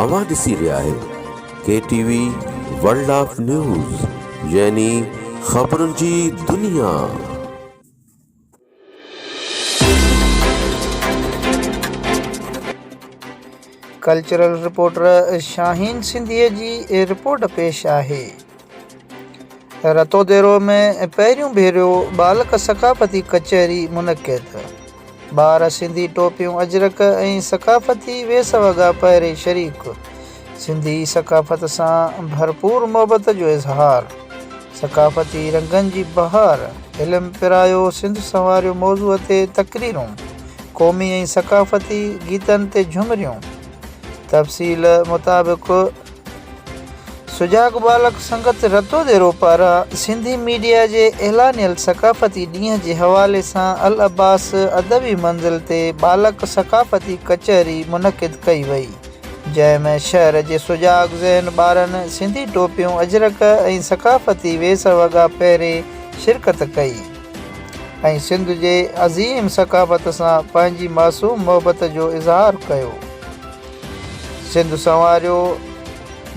अवां ॾिसी रहिया आहियो KTV वर्ल्ड ऑफ न्यूज़ यानी ख़बरुनि जी दुनिया। कल्चरल रिपोर्टर शाहीन सिंधीअ जी रिपोर्ट पेश आहे। रतोदेरो में पहिरियों भेरो बालक सकाफ़ती कचहरी मुनक़िद। ॿार सिंधी टोपियूं अजरक ऐं सकाफ़ती वेस वॻा पहिरें शरीक। सिंधी सकाफ़त सां भरपूर मोहबत जो इज़हार। सकाफ़ती रंगनि जी बहार। इल्मु पिरायो सिंध संवारियो मौज़ूअ ते तक़रीरूं। क़ौमी ऐं सकाफ़ती गीतनि ते झुमरियूं। तफ़सील मुताबिक़ सुजाग बालक संगत रतोदेरो पारां सिंधी मीडिया जे ऐलानियल सकाफ़ती ॾींहं जे हवाले सां अल अब्बास अदबी मंज़िल ते बालक सकाफ़ती कचहरी मुनक़िद कई वई, जंहिं में शहर जे सुजाग ज़हन ॿारनि सिंधी टोपियूं अजरक ऐं सकाफ़ती वेस वॻा पहिरें शिरकत कई ऐं सिंध जे अज़ीम सकाफ़त सां पंहिंजी मासूम मोहबत जो इज़हार कयो। सिंध संवारियो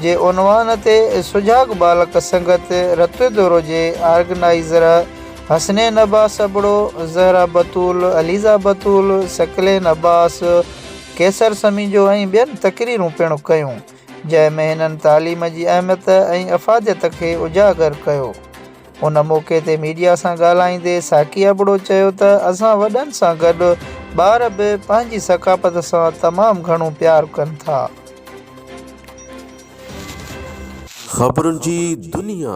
जे उनवान ते सुजाग बालक संगत रतोदेरो जे ऑर्गेनाइज़र हसनैन अब्बास अबड़ो, ज़हरा बतूल, अलीज़ा बतूल, सकलैन अब्बास, कैसर समीजो ऐं ॿियनि तक़रीरूं पिणु कयूं, जंहिं में हिननि तालीम जी अहमियत ऐं अफ़ादियत खे उजागर कयो। उन मौक़े ते मीडिया सां ॻाल्हाईंदे साकी अबड़ो चयो त असां वॾनि सां गॾु ॿार बि पंहिंजी सकाफ़त सां तमामु घणो प्यारु कनि था। ख़बरुनि जी दुनिया।